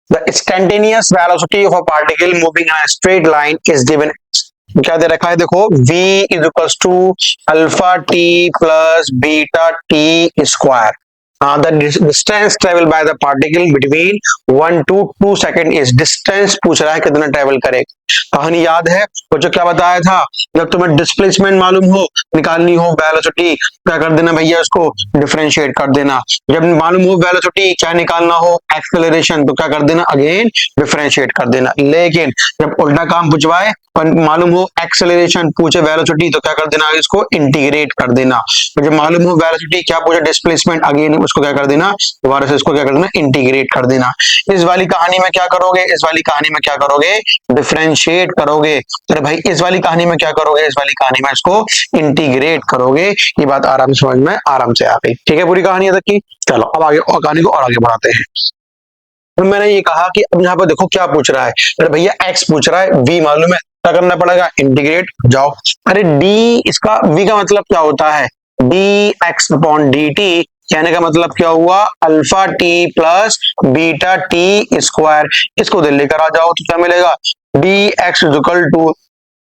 The instantaneous velocity of a particle moving in a straight line is given. क्या दे रखा है देखो, v is equals to alpha T plus beta T square. The distance travel by the particle between 1 to 2 second is, distance पूछ रहा है कितना travel करे। कहानी याद है वो जो क्या बताया था, जब तुम्हें डिस्प्लेसमेंट मालूम हो, निकालनी हो वेलोसिटी, क्या कर देना भैया, उसको डिफरेंशिएट कर देना। जब मालूम हो वेलोसिटी क्या निकालना हो, एक्सेलरेशन, तो क्या कर देना, अगेन डिफरेंशिएट कर देना। लेकिन जब उल्टा काम पूछवाए और मालूम हो एक्सेलरेशन पूछे वेलोसिटी, तो क्या कर देना, इसको इंटीग्रेट कर देना। जब मालूम हो वेलोसिटी क्या पूछे डिस्प्लेसमेंट, अगेन उसको क्या कर देना, दोबारा से इसको क्या कर देना, इंटीग्रेट कर देना। इस वाली कहानी में क्या करोगे, इस वाली कहानी में क्या करोगे, डिफरेंशिएट करोगे। अरे भाई इस वाली कहानी में क्या करोगे, इस वाली कहानी में इसको इंटीग्रेट करोगे। ये बात आराम समझ में आराम से आ गई, ठीक है, पूरी कहानी तक की। चलो अब आगे और कहानी को और आगे बढ़ाते हैं। तो मैंने ये कहा कि अब यहाँ पर देखो क्या पूछ रहा है, अरे भैया x पूछ रहा है, v मालूम है, क्या करना पड़ेगा, इंटीग्रेट जाओ। अरे d, इसका v का मतलब क्या होता है, dx अपॉन dt, कहने का मतलब क्या हुआ, alpha T plus beta T square. इसको दिल्ली लेकर आ जाओ तो क्या मिलेगा, dx is equal to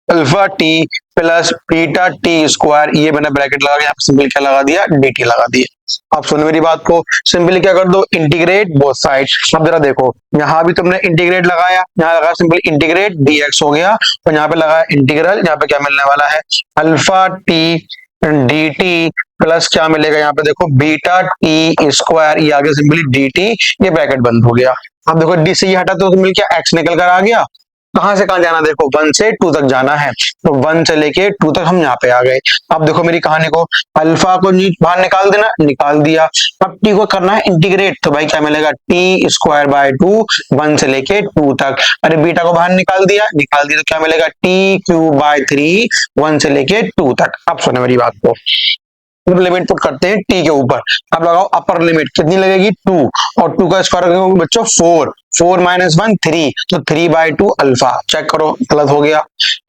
alpha T plus beta T square. ये मैंने ब्रैकेट लगा के सिंपल क्या लगा दिया, dt लगा दिया। आप सुनो मेरी बात को, सिंपली क्या कर दो, इंटीग्रेट बोथ साइड्स। अब जरा देखो, यहाँ भी तुमने इंटीग्रेट लगाया, यहाँ लगाया सिंपल इंटीग्रेट dx हो गया, और यहाँ पे लगाया इंटीग्रल, यहाँ पे क्या मिलने वाला है, अल्फा टी dt प्लस क्या मिलेगा, यहाँ पे देखो बीटा टी स्क्वायर, ये आगे सिंपली dt, ये ब्रैकेट बंद हो गया। अब देखो d से ये हटा तो मिल क्या, x निकल कर आ गया। कहां से कहां जाना, देखो 1 से 2 तक जाना है, तो 1 से लेके 2 तक हम यहाँ पे आ गए। अब देखो मेरी कहानी को, अल्फा को बाहर निकाल देना, निकाल दिया। अब टी को करना है इंटीग्रेट, तो भाई क्या मिलेगा, टी स्क्वायर बाय 2, 1 से लेके 2 तक। अरे बीटा को बाहर निकाल दिया, तो क्या मिलेगा, टी क्यूब बाय 3, 1 से लेके 2 तक। अब सुनो मेरी बात को, लिमिट पुट करते हैं टी के ऊपर। अब लगाओ अपर लिमिट कितनी लगेगी, 2, और 2 का स्क्वायर बच्चों 4, 4 माइनस 1 3, तो 3/2 अल्फा। चेक करो, गलत हो गया,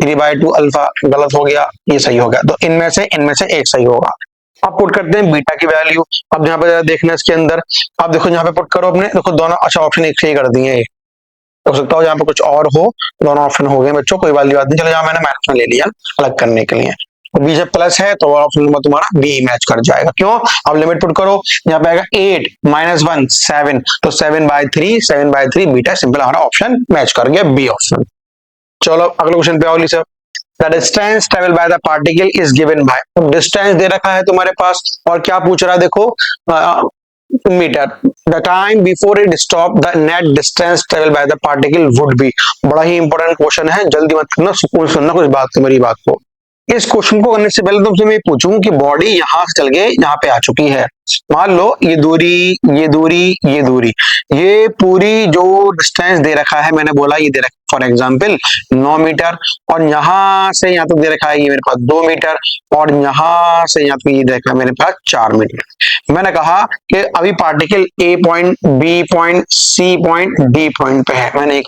3/2 अल्फा गलत हो गया, ये सही हो गया। तो इनमें से एक सही होगा। अब पुट करते हैं बीटा की वैल्यू। अब यहाँ पे देखना इसके अंदर, अब देखो यहाँ पे पुट करो अपने, देखो दोनों अच्छा ऑप्शन एक से ही कर दिए। हो सकता हो यहाँ पे कुछ और हो, दोनों ऑप्शन हो गए बच्चों, कोई वाली बात नहीं। चलो यहाँ मैंने मैथ में ले लिया अलग करने के लिए, बी जब प्लस है तो ऑप्शन नंबर तुम्हारा बी मैच कर जाएगा। क्यों, अब लिमिट पुट करो, यहाँ पे आएगा 8 माइनस 1 7, तो 7/3 बीटा, सिंपल हमारा ऑप्शन मैच कर गया, बी ऑप्शन। चलो अगले क्वेश्चन पे आओ लीजिए। The distance travel by the particle is given by, distance दे रखा है तुम्हारे पास, और क्या पूछ रहा है देखो, metre. The time before it stop the net distance travel by the particle would be. बड़ा ही इंपॉर्टेंट क्वेश्चन है, जल्दी मत करना, सुकून सुनना कुछ बात, मेरी बात को। इस क्वेश्चन को करने से पहले तुमसे मैं पूछूं कि बॉडी यहां से चल के यहाँ पे आ चुकी है, मान लो ये दूरी, ये दूरी, ये दूरी, ये पूरी जो डिस्टेंस दे रखा है, मैंने बोला ये दे रखा है फॉर एग्जांपल 9 मीटर, और यहां से यहाँ तक दे रखा है ये मेरे पास 2 मीटर, और यहां से यहाँ तक ये दे रखा है मेरे पास 4 मीटर। मैंने कहा कि अभी particle A point, B point, C point, D point पे है। मैंने एक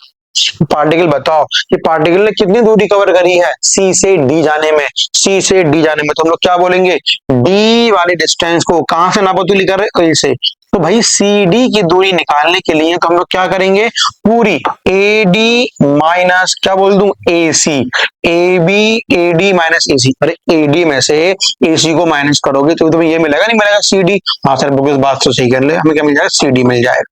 पार्टिकल बताओ कि पार्टिकल ने कितनी दूरी कवर करी है सी से डी जाने में, सी से डी जाने में, तो हम लोग क्या बोलेंगे, डी वाले डिस्टेंस को कहां से नापतोली कर रहे, से। तो भाई सी डी की दूरी निकालने के लिए तो हम लोग क्या करेंगे, पूरी ए डी माइनस क्या बोल दूं, A C, A B A D minus A C. अरे ए डी में से ए सी को माइनस करोगे तो तुम्हें ये मिलेगा, नहीं मिलेगा, सी डी। हाँ सर इस बात तो सही कर ले, हमें क्या मिल जाएगा, सी डी मिल जाएगा।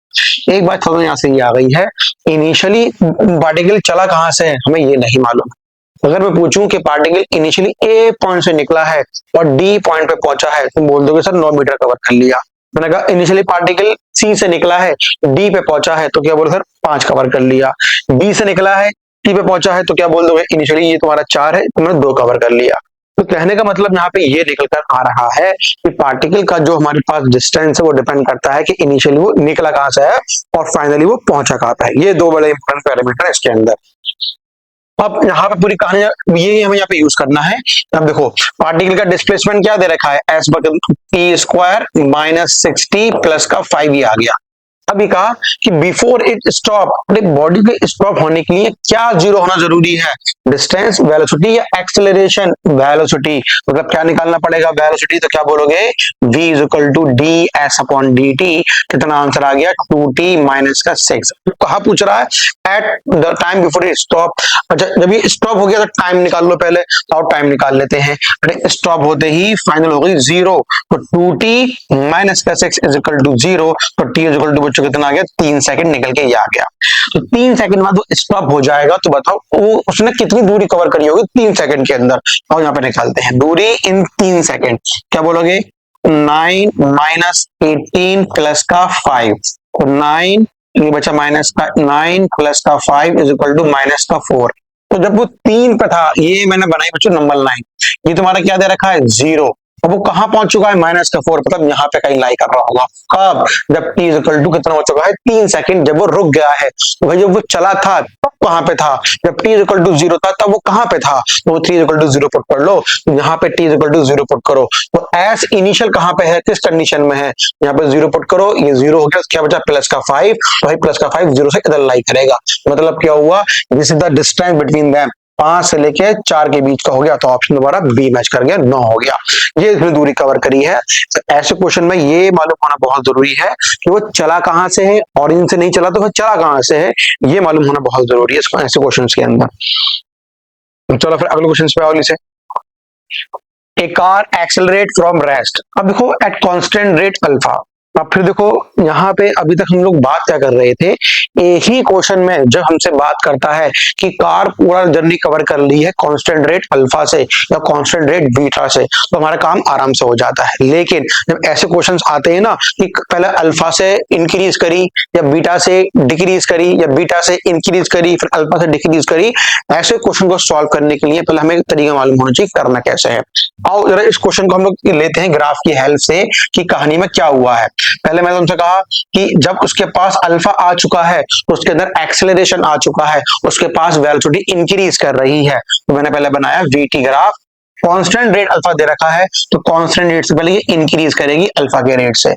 एक बात थोड़ा यहाँ से ये आ गई है, इनिशियली पार्टिकल चला कहां से है हमें ये नहीं मालूम। अगर मैं पूछूं कि पार्टिकल इनिशियली ए पॉइंट से निकला है और डी पॉइंट पे पहुंचा है, तुम बोल दोगे सर 9 मीटर कवर कर लिया। मैंने कहा इनिशियली पार्टिकल सी से निकला है, डी पे पहुंचा है, तो क्या बोल सर 5 कवर कर लिया। डी से निकला है, टी पे पहुंचा है, तो क्या बोल दोगे, इनिशियली ये तुम्हारा 4 है, तुमने 2 कवर कर लिया। तो कहने का मतलब यहाँ पे ये निकल कर आ रहा है कि पार्टिकल का जो हमारे पास डिस्टेंस है वो डिपेंड करता है कि इनिशियली वो निकला कहां से है और फाइनली वो पहुंचा कहां पे है। ये 2 बड़े इंपॉर्टेंट पैरामीटर है इसके अंदर। अब यहाँ पे पूरी कहानी ये हमें यहाँ पे यूज करना है। अब देखो पार्टिकल का डिस्प्लेसमेंट क्या दे रखा है, एस बटे टी स्क्वायर माइनस 60 प्लस का 5 ये आ गया। अभी कहा कि बिफोर इट स्टॉप, अरे बॉडी के स्टॉप होने के लिए क्या जीरो होना जरूरी है, डिस्टेंस वेलोसिटी या एक्सेलरेशन वेलोसिटी। मतलब क्या निकालना पड़ेगा वेलोसिटी, तो क्या बोलोगे v is equal to D S upon D T. कितना आंसर आ गया 2t माइनस का 6। कहा पूछ रहा है at the time before it stop. अच्छा जब ये स्टॉप हो गया तो टाइम निकाल लो पहले, तो टाइम निकाल लेते हैं। अरे स्टॉप होते ही फाइनल हो गई 0, तो 2t माइनस का 6 इज इक्वल टू 0, तो t इज इक्वल टू बच्चों कितना आ गया 3 सेकंड निकल के ये आ गया। तो 3 सेकंड बाद वो स्टॉप हो जाएगा, तो बताओ वो उसने कितनी दूरी कवर करी होगी 3 सेकंड के अंदर। और यहाँ पे निकालते हैं दूरी इन 3 सेकंड, क्या बोलोगे 9 माइनस 18 प्लस का 5, तो 9 ये बचा माइनस का 9 प्लस का 5 इज इक्वल टू माइनस का 4। तो जब वो 3 पे था, ये मैंने बनाई बच्चों नंबर 9, ये तुम्हारा क्या दे रखा है 0, अब वो कहां पहुंच चुका है माइनस का 4, मतलब यहाँ पे कहीं लाई कर रहा होगा। कब, जब t इज इक्वल टू कितना हो चुका है 3 सेकंड, जब वो रुक गया है। तो भाई जब वो चला था तब कहां पे था, जब t इज इक्वल टू 0 था तब वो कहां पे था, तो वो 3 इज इक्वल टू 0 पुट कर लो, तो यहाँ पे t is equal to 0 put करो। तो एस इनिशियल कहां पे है, किस कंडीशन में है, यहाँ पे 0 पुट करो, ये 0 हो गया, क्या बचा प्लस का 5, तो भाई प्लस का 5 0 से इधर लाई करेगा। मतलब क्या हुआ, this is the distance between them, 5 से लेके 4 के बीच का हो गया, तो ऑप्शन दोबारा बी मैच कर गया, 9 हो गया। ये इसने दूरी कवर करी है। तो ऐसे क्वेश्चन में ये मालूम होना बहुत जरूरी है कि वो चला कहां से है, ऑरिजिन से नहीं चला तो वो चला कहां से है, ये मालूम होना बहुत जरूरी है ऐसे क्वेश्चन के अंदर। चलो फिर अगले क्वेश्चन पे आओ से। ए कार एक्सेलरेट फ्रॉम रेस्ट। अब देखो एट कांस्टेंट रेट अल्फा। अब फिर देखो यहाँ पे अभी तक हम लोग बात क्या कर रहे थे, एक ही क्वेश्चन में जब हमसे बात करता है कि कार पूरा जर्नी कवर कर ली है कांस्टेंट रेट अल्फा से या कांस्टेंट रेट बीटा से, तो हमारा काम आराम से हो जाता है। लेकिन जब ऐसे क्वेश्चंस आते हैं ना कि पहले अल्फा से इंक्रीज करी या बीटा से डिक्रीज करी या बीटा से इंक्रीज करी फिर अल्फा से डिक्रीज करी, ऐसे क्वेश्चन को सॉल्व करने के लिए पहले हमें तरीका मालूम होना चाहिए करना कैसे है। आओ जरा इस क्वेश्चन को हम लोग लेते हैं ग्राफ की हेल्प से कि कहानी में क्या हुआ है। पहले मैंने तुमसे कहा कि जब उसके पास अल्फा आ चुका है तो उसके अंदर एक्सेलरेशन आ चुका है, उसके पास वेलोसिटी इंक्रीज कर रही है, तो मैंने पहले बनाया VT graph. Constant rate alpha दे रखा है तो कांस्टेंट रेट से पहले ये इंक्रीज करेगी अल्फा के रेट से।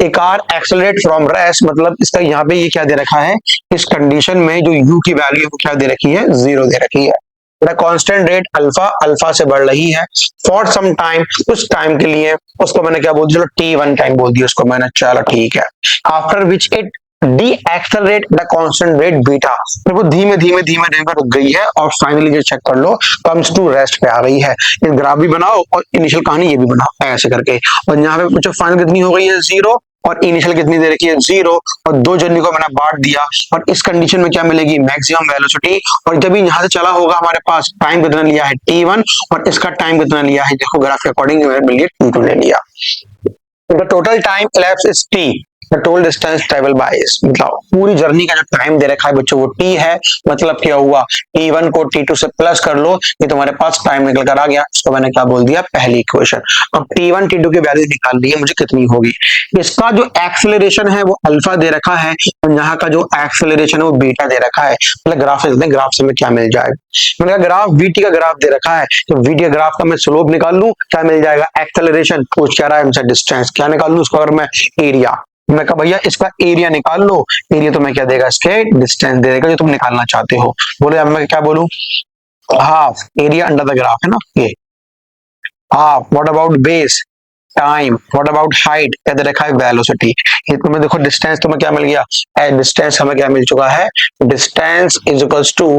ए कार एक्सेलरेट फ्रॉम रेस्ट, मतलब इसका यहाँ पे ये क्या दे रखा है, इस कंडीशन में जो u की वैल्यू है वो क्या दे रखी है 0 दे रखी है। कांस्टेंट रेट अल्फा अल्फा से बढ़ रही है फॉर सम टाइम, उस टाइम के लिए, उसको मैंने क्या बोल दिया, चलो t1 टाइम बोल दिया उसको मैंने, चलो ठीक है। After which it D accelerate the constant rate beta, फिर वो धीमे धीमे धीमे धीमे रुक गई है और फाइनली जो चेक कर लो कम्स टू रेस्ट पे आ गई है। इस ग्राफ भी बनाओ और इनिशियल कहानी ये भी बनाओ ऐसे करके, और यहाँ पे जो फाइनल कितनी हो गई है 0 और इनिशियल कितनी दे रखी है 0, और दो जर्नी को मैंने बांट दिया, और इस कंडीशन में क्या मिलेगी मैक्सिमम वेलोसिटी। और जब यहाँ से चला होगा हमारे पास टाइम कितना लिया है t1 और इसका टाइम कितना लिया है, देखो ग्राफ के अकॉर्डिंग मैंने t2 ले लिया। The total time elapsed is t, the total distance travel bye is, मतलब पूरी जर्नी का जो टाइम दे रखा है बच्चों वो t है, मतलब क्या हुआ t1 को t2 से प्लस कर लो, ये तुम्हारे पास टाइम निकल कर आ गया, इसको मैंने क्या बोल दिया पहली इक्वेशन। अब t1 t2 की वैल्यू निकाल ली है मुझे कितनी होगी, इसका जो एक्सेलरेशन है वो अल्फा दे रखा है और यहाँ का जो एक्सेलरेशन है वो बीटा दे रखा है। मतलब ग्राफ से देखते हैं ग्राफ से हमें क्या मिल जाएगा। मैंने कहा ग्राफ vt का ग्राफ दे रखा है, तो vt का ग्राफ का मैं स्लोप निकाल लूं, क्या मिल जाएगा एक्सेलरेशन, पूछ क्या रहा है हमसे डिस्टेंस, क्या निकाल लूं उसको, अगर मैं एरिया, मैं कहा भैया इसका एरिया निकाल लो, एरिया तो मैं क्या देगा इसके डिस्टेंस दे देगा जो तुम निकालना चाहते हो। बोले अब मैं क्या बोलूं, half area under the graph है ना ये, half what about base time what about height, क्या दे रखा है वेलोसिटी। ये तुम्हें देखो डिस्टेंस तुम्हें क्या मिल गया, डिस्टेंस हमें क्या मिल चुका है, distance is equals to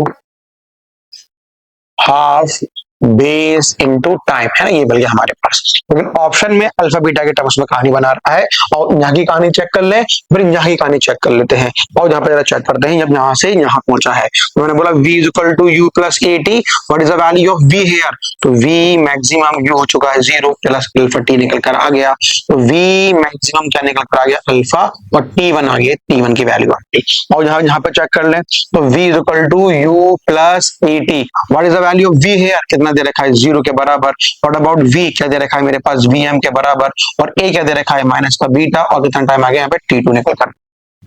half base into time, है ना, ये मिल गया हमारे पास। लेकिन ऑप्शन में अल्फा बीटा के टर्म्स में कहानी बना रहा है, और यहाँ की कहानी चेक कर ले फिर यहाँ की कहानी चेक कर लेते हैं, और यहाँ पे जरा चेक करते हैं जब यहाँ से यहाँ पहुंचा है। तो मैंने बोला v is equal to u plus A T, what is the value of v here, तो v मैक्सिमम u हो चुका है 0 प्लस अल्फा t निकल कर आ गया, तो v मैक्सिमम क्या निकल कर आ गया अल्फा और t1 आ गया, t1 की वैल्यू आ गई। और यहाँ पे चेक कर ले तो v is equal to u plus A T, what is the value of v here, कितना दे रखा है 0 के बराबर, व्हाट अबाउट v क्या दे रखा है मेरे पास vm के बराबर, और a क्या दे रखा है माइनस का बीटा, और कितना टाइम आ गया यहाँ पे t2 निकल कर।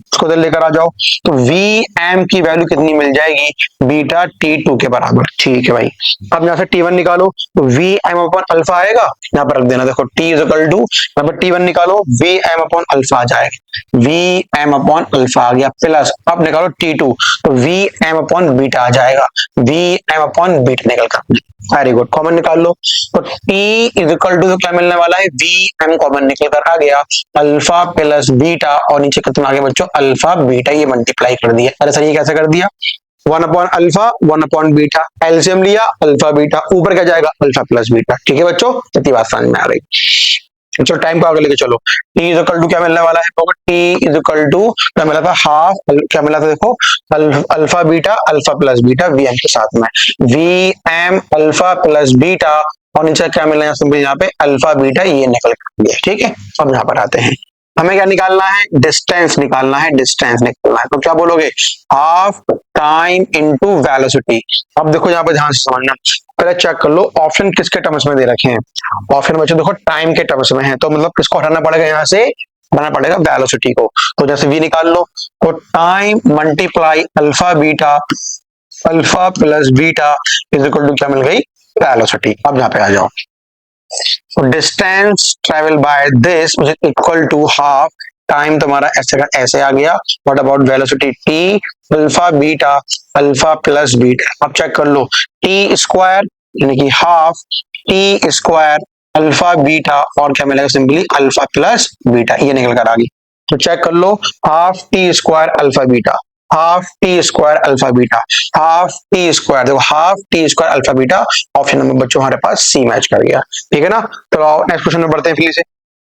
उसको इधर लेकर आ जाओ, तो वी एम की वैल्यू कितनी मिल जाएगी, बीटा टी टू के बराबर। ठीक है भाई, अब यहाँ से टी वन निकालो, तो वी एम अपॉन अल्फा आएगा, यहाँ पर रख देना, देखो टी इज इक्वल टू, यहाँ पर टी वन निकालो, वी एम अपॉन अल्फा आ जाएगा, वी एम अपॉन अल्फा आ गया, प्लस अब निकालो टी टू, तो वी एम अपॉन बीटा आ जाएगा, वी एम अपॉन बीटा निकल कर, वेरी गुड, कॉमन निकाल लो, तो t इज इक्वल टू क्या मिलने वाला है, वी एम कॉमन निकल कर आ गया, अल्फा प्लस बीटा, और नीचे कितना आ गया बच्चों, अल्फा बीटा, ये मल्टीप्लाई कर दिया। अरे सर ये कैसे कर दिया, one upon alpha one upon beta, LCM लिया अल्फा बीटा, ऊपर क्या जाएगा अल्फा प्लस बीटा। ठीक है बच्चों, इतनी बात समझ में आ गई। चलो टाइम को आगे लेके चलो, t इज इक्वल टू क्या मिलने वाला है, t इज इक्वल टू क्या मिला था, हाफ, क्या मिला था देखो, alpha beta alpha plus beta V M के साथ में, V M alpha plus beta, और नीचे क्या मिलना है यहाँ पे अल्फा बीटा, ये निकल गया। ठीक है, अब यहाँ पर आते हैं, हमें क्या निकालना है, डिस्टेंस निकालना है, डिस्टेंस निकालना है, तो क्या बोलोगे, हाफ टाइम इनटू वेलोसिटी। अब देखो यहाँ पे ध्यान से समझना, पहले चेक कर लो ऑप्शन किसके टर्म्स में दे रखे हैं, ऑप्शन बच्चों देखो टाइम के टर्म्स में है, तो मतलब किसको हटाना पड़ेगा, यहाँ से हटाना पड़ेगा वेलोसिटी को, तो जैसे v निकाल लो, तो time multiply alpha beta, alpha plus beta is equal to क्या मिल गई, वेलोसिटी। अब यहाँ पे आ जाओ, तो distance travel by this is equal to half time, तुम्हारा ऐसे का ऐसे आ गया, what about velocity T, alpha beta alpha plus beta. अब चेक कर लो, टी स्क्वायर यानी कि half T square alpha beta, और क्या मिलेगा सिंपली अल्फा प्लस बीटा, ये निकल कर आ गई। तो चेक कर लो, half T square alpha beta, half T square alpha beta, half T square, देखो half T square alpha beta, option number बच्चों हमारे पास सी मैच कर गया। ठीक है ना, तो नेक्स्ट क्वेश्चन में बढ़ते हैं फिर से।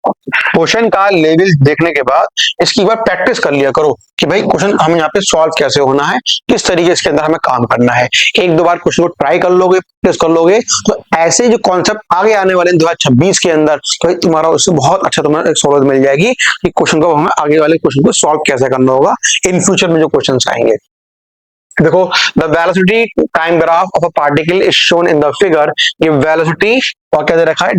क्वेश्चन का लेवल देखने के बाद इसकी बार प्रैक्टिस कर लिया करो कि भाई क्वेश्चन हम यहाँ पे सॉल्व कैसे होना है, किस तरीके इसके अंदर हमें काम करना है। एक दो बार क्वेश्चन को ट्राई कर लोगे, प्रैक्टिस कर लोगे, तो ऐसे जो कॉन्सेप्ट आगे आने वाले 2026 के अंदर, तो तुम्हारा उससे बहुत अच्छा तुम्हारा एक सहूलियत मिल जाएगी कि क्वेश्चन को हमें आगे वाले क्वेश्चन को सॉल्व कैसे करना होगा इन फ्यूचर में जो क्वेश्चन आएंगे। देखो, the velocity time graph of a particle is shown in the figure, ये वेलोसिटी और क्या दे रखा है,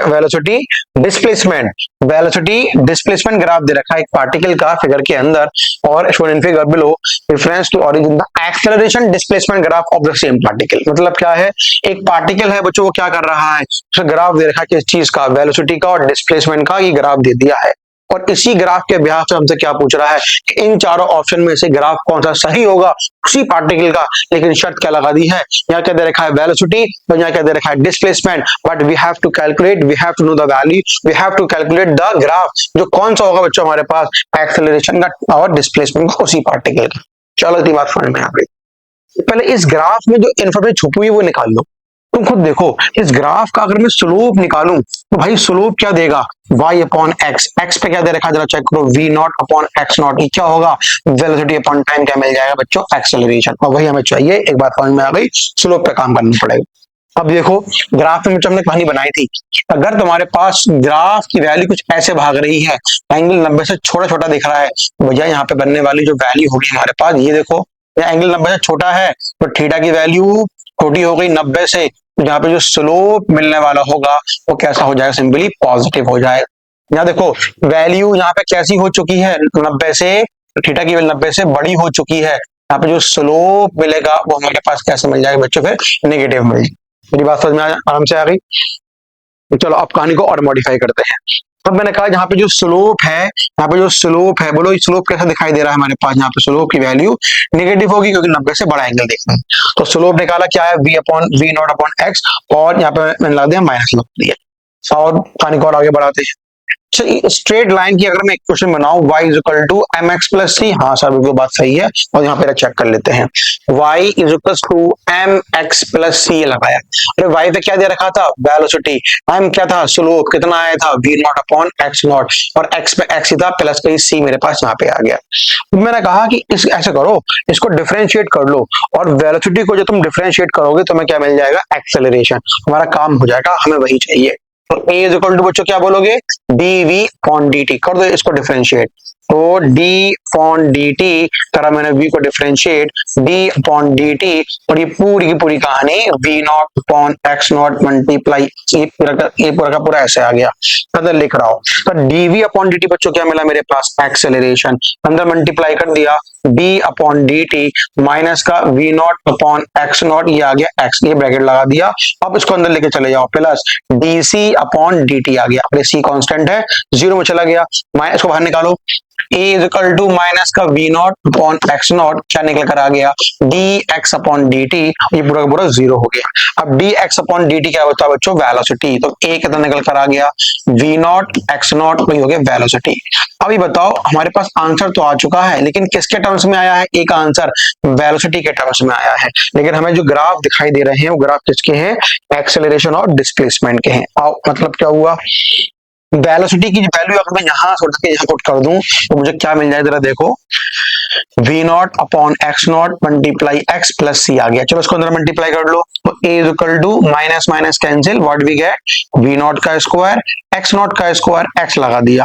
velocity displacement, velocity displacement graph दे रखा है एक पार्टिकल का फिगर के अंदर, और shown in figure below reference to origin the acceleration displacement graph of the same particle. मतलब क्या है, एक पार्टिकल है बच्चों, वो क्या कर रहा है, उसका ग्राफ दे रखा है किस चीज का, वेलोसिटी का और डिस्प्लेसमेंट का, ये ग्राफ दे दिया है, और इसी ग्राफ के ब्याह से हमसे क्या पूछ रहा है कि इन चारों ऑप्शन में से ग्राफ कौन सा सही होगा उसी पार्टिकल का, लेकिन शर्त क्या लगा दी है, यहाँ क्या दे रखा है वेलोसिटी, तो यहाँ क्या दे रखा है displacement, but we have to calculate, we have to know the value, we have to calculate the graph, जो कौन सा होगा बच्चों हमारे पास, एक्सेलरेशन का और डिस्प्लेसमेंट का उसी पार्टिकल का। चलो इतनी बात समझ में आ गई। पहले इस ग्राफ में जो इन्फॉर्मेशन छुपी हुई है वो निकाल लो। तुम खुद देखो, इस ग्राफ का अगर मैं स्लोप निकालूं तो भाई स्लोप क्या देगा, y अपॉन एक्स, एक्स पे क्या दे रखा है जरा चेक करो, v not upon X not, ये क्या होगा, वेलोसिटी अपॉन टाइम क्या मिल जाएगा बच्चों, एक्सेलरेशन, और वही हमें चाहिए। एक बात समझ में आ गई, स्लोप पे काम करना पड़ेगा। अब देखो ग्राफ में हमने कहानी बनाई थी, अगर तुम्हारे पास ग्राफ की वैल्यू कुछ ऐसे भाग रही है, एंगल 90 से छोटा छोटा दिख रहा है, भैया यहाँ पे बनने वाली जो वैल्यू होगी हमारे पास, ये देखो एंगल 90 से छोटा है तो थीटा की वैल्यू छोटी हो गई 90 से, तो यहाँ पे जो स्लोप मिलने वाला होगा वो कैसा हो जाएगा, सिंपली पॉजिटिव हो जाएगा। यहाँ देखो वैल्यू यहाँ पे कैसी हो चुकी है, 90 से, थीटा की वैल्यू 90 से बड़ी हो चुकी है, यहाँ पे जो स्लोप मिलेगा वो हमारे पास कैसे मिल जाएगा बच्चों, फिर नेगेटिव मिल जाएगी। मेरी बात समझ में आराम से आ गई। चलो अब कहानी को और मॉडिफाई करते हैं। अब मैंने कहा यहाँ पे जो स्लोप है, यहाँ पे जो स्लोप है, बोलो स्लोप कैसा दिखाई दे रहा है हमारे पास, यहाँ पे स्लोप की वैल्यू नेगेटिव होगी क्योंकि 90 से बड़ा एंगल देखना है, तो स्लोप निकाला क्या है, v upon V naught upon X, और यहाँ पे मैंने लगा दिया माइनस लगा दिया। और कहानी को और आगे बढ़ाते हैं। स्ट्रेट लाइन की अगर मैं एक क्वेश्चन बनाऊं, y is equal to M X plus C, हाँ सर बिल्कुल बात सही है, और यहाँ पे चेक कर लेते हैं, y is equal to M X plus C लगाया, अरे y पे क्या दे रखा था, वेलोसिटी, m क्या था, स्लोप कितना आया था, v not upon X not, और x पे x ही था प्लस पे c मेरे पास यहाँ पे आ गया। मैंने कहा कि इस ऐसे करो, इसको डिफरेंशिएट कर लो, और वेलोसिटी को जब तुम डिफरेंशिएट करोगे तो हमें क्या मिल जाएगा, एक्सेलरेशन, हमारा काम हो जाएगा, हमें वही चाहिए। तो a इज इक्वल टू बच्चों क्या बोलोगे, dv अपॉन dt, कर दो इसको डिफरेंशिएट, तो डी अपॉन डी टी करा मैंने v को differentiate, D upon D T, और ये पूरी की पूरी कहानी v not upon X not multiply, ये पूरा का पूरा ऐसे आ गया, अंदर लिख रहा हूं। तो dv अपॉन dt बच्चों क्या मिला मेरे पास, एक्सेलरेशन, अंदर मल्टीप्लाई कर दिया d अपॉन dt माइनस का v not upon X not, ये आ गया x, ये ब्रैकेट लगा दिया। अब इसको अंदर लेके चले जाओ, प्लस dc अपॉन dt आ गया, अपने c कांस्टेंट है, जीरो में चला गया, इसको बाहर निकालो, a is equal to minus का v not upon X naught, क्या निकल कर आ गया, dx अपॉन dt, ये पूरा का पूरा जीरो हो गया। अब dx अपॉन dt क्या होता है बच्चों, वेलोसिटी, तो a कितना निकल कर आ गया, v नॉट एक्स नॉट, वही हो गया वेलोसिटी। अभी बताओ हमारे पास आंसर तो आ चुका है, लेकिन किसके टर्म्स में आया है, एक आंसर वेलोसिटी के टर्म्स में आया है, लेकिन हमें जो ग्राफ दिखाई दे रहे हैं वो ग्राफ किसके हैं, एक्सेलरेशन और डिस्प्लेसमेंट के हैं। मतलब क्या हुआ, वेलोसिटी की वैल्यू अगर मैं यहाँ सोच के यहाँ पुट कर दूं तो मुझे क्या मिल जाए, जरा देखो, v not upon X not multiply X plus C आ गया। चलो इसको अंदर मल्टीप्लाई कर लो, तो a is equal to minus minus cancel, what we get, v not का स्क्वायर एक्स नॉट का स्क्वायर, x लगा दिया,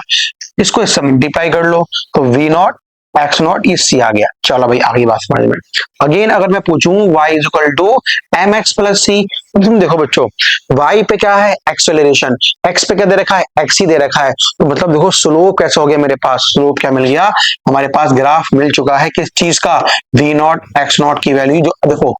इसको इससे मल्टीप्लाई कर लो, तो v नॉट एक्स नॉट, ये सी आ गया। चलो भाई आगे बात समझ में। अगेन अगर मैं पूछूं y is equal to M X plus C, तुम देखो बच्चों y पे क्या है, एक्सेलरेशन, x पे क्या दे रखा है, x ही दे रखा है, तो मतलब देखो स्लोप कैसे हो गया मेरे पास, स्लोप क्या मिल गया, हमारे पास ग्राफ मिल चुका है किस चीज का, v नॉट एक्स नॉट की वैल्यू, जो देखो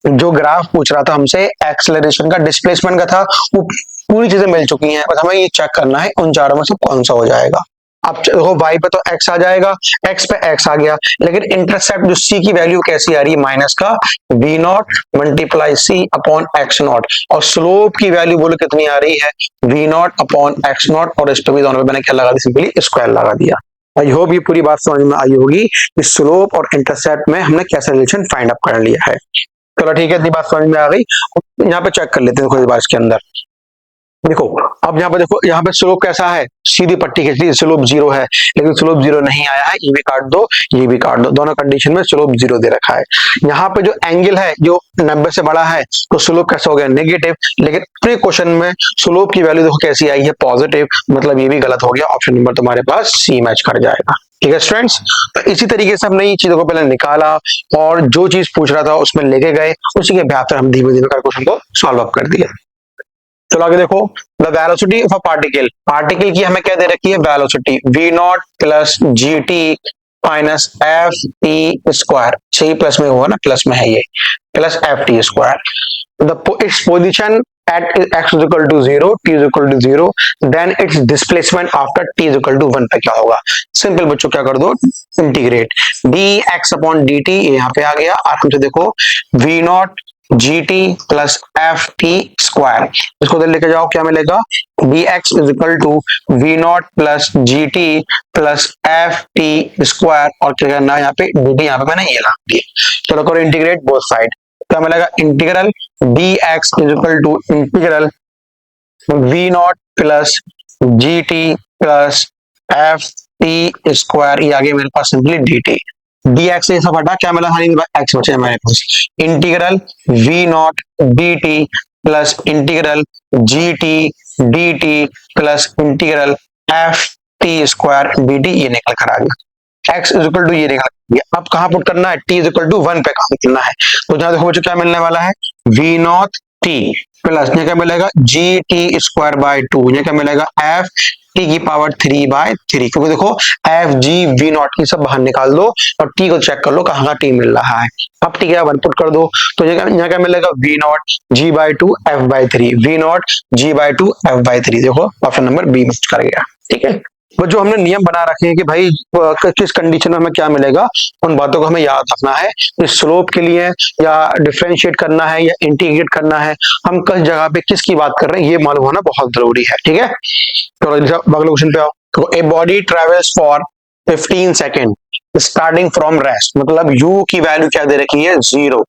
जो ग्राफ पूछ रहा था हमसे एक्सेलरेशन का, डिस्प्लेसमेंट का था, वो पूरी चीजें मिल चुकी हैं, बस हमें ये चेक करना है उन चारों में से कौन सा हो जाएगा। अब देखो y पे तो x आ जाएगा, x पे x आ गया, लेकिन इंटरसेप्ट जो c की वैल्यू कैसी आ रही है, माइनस का v not multiply c upon X not, और स्लोप की वैल्यू बोलो कितनी आ रही है, v not upon X not, और इस पे भी दोनों पे मैंने क्या लगा दी, सिंपली स्क्वायर लगा दिया। आई होप ये पूरी बात समझ में आई होगी कि स्लोप और इंटरसेप्ट में हमने कैसा रिलेशन फाइंड अप कर लिया है। चलो ठीक है, इतनी बात समझ में आ गई। यहाँ पे चेक कर लेते हैं कोई बात इसके अंदर, देखो अब यहाँ पे देखो, यहाँ पे स्लोप कैसा है, सीधी पट्टी खींच ली, स्लोप जीरो है, लेकिन स्लोप जीरो नहीं आया है, ये भी काट दो ये भी काट दो, दोनों कंडीशन में स्लोप जीरो दे रखा है। यहाँ पे जो एंगल है जो 90 से बड़ा है, तो स्लोप कैसा हो गया, नेगेटिव, लेकिन अपने क्वेश्चन में स्लोप की वैल्यू देखो कैसी आई है, पॉजिटिव, मतलब ये भी गलत हो गया, ऑप्शन नंबर तुम्हारे पास सी मैच कर जाएगा। ठीक है स्टूडेंट्स, तो इसी तरीके से हमने ये चीजों को पहले निकाला और जो चीज पूछ रहा था उसमें लेके गए, उसी के बेहतर हम धीमे धीमे कर क्वेश्चन को सॉल्व अप कर दिया। चलो आगे देखो, the velocity of a particle, particle की हमें क्या दे रखी है, velocity v not plus G T minus F T square, सही प्लस में हुआ ना, प्लस में है ये, plus F T square, its position at x is equal to 0, t is equal to 0, then its displacement after t is equal to 1 पे क्या होगा, सिंपल बच्चों क्या कर दो, इंटीग्रेट dx अपॉन dt, यहाँ पे आ गया, आराम से देखो v naught G T plus F T square, इसको उधर लेके जाओ, क्या मिलेगा, dx is equal to V not plus G T plus F T square, और क्या करना है यहाँ पे dt, यहाँ पे मैंने ये लगा दिया। चलो करो इंटीग्रेट बोथ साइड, क्या मिलेगा, integral dx is equal to integral V not plus G T plus F T square, ये आगे मेरे पास सिंपली डी टी, dx से सब हटा, क्या मिला, x बचे हमारे पास, integral v not D T plus integral G T D T plus integral F T square D T, ये निकल कर आ गया, x इज इक्वल टू ये निकल गया। अब कहां पुट करना है, t इज इक्वल टू 1 पे काम करना है, तो जहां देखो बच्चों क्या मिलने वाला है, v नॉट t प्लस ये क्या मिलेगा, जी टी स्क्वायर बाय 2, ये क्या मिलेगा, एफ टी की पावर 3/3, क्योंकि देखो एफ जी वी नॉट की सब बाहर निकाल दो और टी को चेक कर लो कहाँ का टी मिल रहा है। अब टी क्या 1 पुट कर दो, तो यहाँ क्या मिलेगा, V naught G by 2 f/3, V naught G by 2 f/3, देखो ऑप्शन नंबर बी में कर गया। ठीक है, बस जो हमने नियम बना रखे हैं कि भाई किस कंडीशन में हमें क्या मिलेगा, उन बातों को हमें याद रखना है। इस स्लोप के लिए या डिफरेंशिएट करना है या इंटीग्रेट करना है, हम किस जगह पे किसकी बात कर रहे हैं, ये मालूम होना बहुत जरूरी है। ठीक है, तो अगले क्वेश्चन पे आओ। तो a body travels for 15 second starting from rest, मतलब u की वैल्यू क्या दे रखी है, 0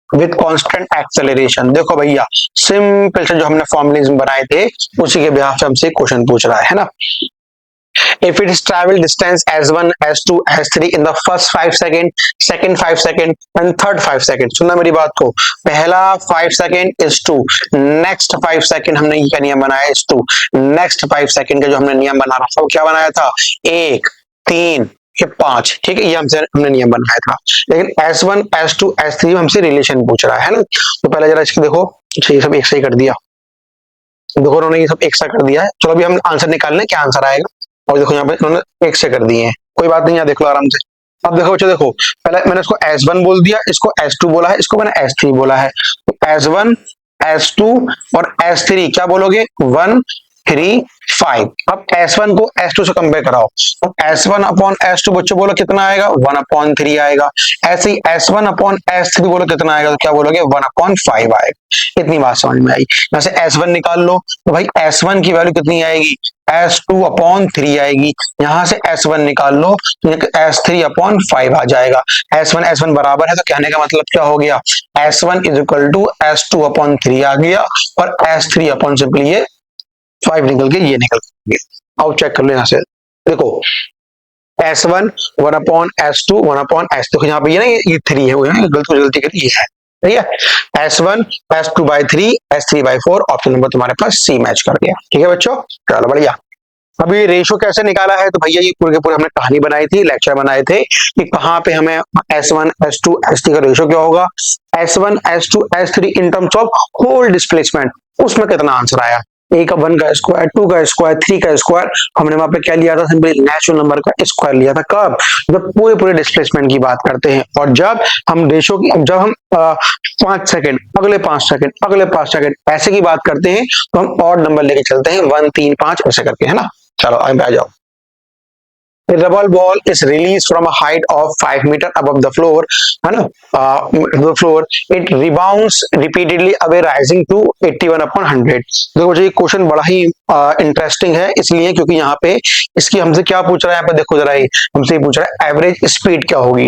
विथ कांस्टेंट एक्सेलरेशन। देखो भैया सिंपल से जो हमने फॉर्मुलेज बनाए थे उसी के बिहाफ से हमसे क्वेश्चन पूछ रहा है ना। If it is travel distance S1, S2, S3 in the first 5 second, second 5 second and third 5 second, सुनना मेरी बात को, पहला 5 second is 2, next 5 second हमने क्या नियम बनाया is 2, next 5 second का जो हमने नियम बना रहा था वो क्या बनाया था, 1, 3, ये 5, ठीक है, ये हमने नियम बनाया था। लेकिन S1 S2 S3 हमसे रिलेशन पूछ रहा है ना, तो पहले जरा इसको देखो। अच्छा, ये सब एक सही कर दिया, देखो उन्होंने ये सब एक सा कर दिया है। चलो अभी हम आंसर निकालने, क्या आंसर आएगा। और देखो यहाँ पे उन्होंने एक से कर दिए हैं, कोई बात नहीं, यहाँ देख लो आराम से। अब देखो बच्चों, देखो पहले मैंने इसको S1 बोल दिया, इसको S2 बोला है, इसको मैंने S3 बोला है। तो S1 S2 और S3 क्या बोलोगे, 1 3 5। अब S1 को S2 से कंपेयर कराओ, तो S1 अपॉन S2 बच्चों बोलो कितना आएगा, 1/3 आएगा। ऐसे ही S1 अपॉन S3 बोलो कितना आएगा, तो क्या बोलोगे, 1/5 आएगा। इतनी बात समझ में आई। यहाँ से S1 निकाल लो, तो भाई S1 की वैल्यू कितनी आएगी, S2/3 आएगी। यहां से S1 निकाल लो, तो S3/5 आ जाएगा। S1 बराबर है, तो कहने का मतलब क्या हो गया, S1 is equal to S2/3 आ गया, और S3 अपॉन सिंपली ये 5 निकल के ये निकल गया। आओ चेक कर लो यहाँ से, देखो S1 1/S2 1/S, देखो यहाँ पे ये ना, ये 3 है, वो गलती करी, ये है, ठीक है। S1 S2/3 S3/4, option number तुम्हारे पास C मैच कर गया। ठीक है बच्चों, चलो बढ़िया। अभी रेशो कैसे निकाला है, तो भैया ये पूरे के पूरे हमने कहानी बनाई थी, लेक्चर बनाए थे कि कहाँ पे हमें S1 S2 S3 का रेशो क्या होगा, S1 S2 S3 in terms of whole displacement, उसमें कितना आंसर आया। ए का 1 का स्क्वायर, 2 का स्क्वायर, 3 का स्क्वायर, हमने वहां पे क्या लिया था, सिंपली नेचुरल नंबर का स्क्वायर लिया था। कब, जब पूरे पूरे डिस्प्लेसमेंट की बात करते हैं, और जब हम रेशो की, जब हम 5 सेकंड, अगले 5 सेकंड, अगले 5 सेकंड ऐसे की बात करते हैं, तो हम ऑड नंबर लेके चलते हैं, 1 3 5 ऐसे करके, है ना। चलो आगे आ जाओ। A rubber ball is released from a height of 5 meters above the floor, है ना, the floor. It rebounds repeatedly away, rising to 81/100. देखो ये क्वेश्चन बड़ा ही इंटरेस्टिंग है, इसलिए क्योंकि यहाँ पे इसकी हमसे क्या पूछ रहा है, यहाँ पे देखो जरा, ये हमसे ये पूछ रहा है एवरेज स्पीड क्या होगी।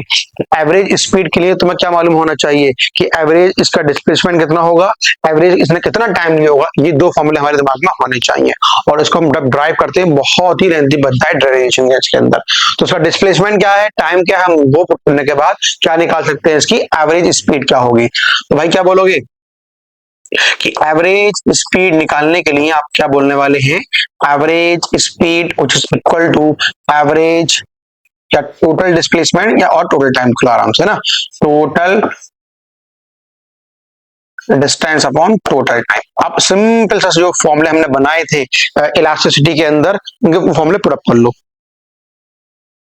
एवरेज स्पीड के लिए तुम्हें क्या मालूम होना चाहिए कि एवरेज इसका डिस्प्लेसमेंट कितना होगा, एवरेज इसने कितना टाइम लिया होगा, ये दो फॉर्मूले हमारे दिमाग में होने चाहिए। और इसको हम जब ड्राइव करते हैं बहुत ही लेंथी बनता है डेरिवेशन के अंदर। तो उसका डिस्प्लेसमेंट क्या है, टाइम क्या है, हम वो पुट करने के बाद क्या निकाल सकते हैं, इसकी एवरेज स्पीड क्या होगी। तो भाई क्या बोलोगे कि एवरेज स्पीड निकालने के लिए आप क्या बोलने वाले हैं, average speed which is equal to average या टोटल डिस्प्लेसमेंट, या और टोटल टाइम, खुला आराम से ना, total distance upon total time. आप सिंपल सा जो फॉर्मूले हमने बनाए थे इलास्टिसिटी के अंदर, उनके फॉर्मूले पुट अप कर लो।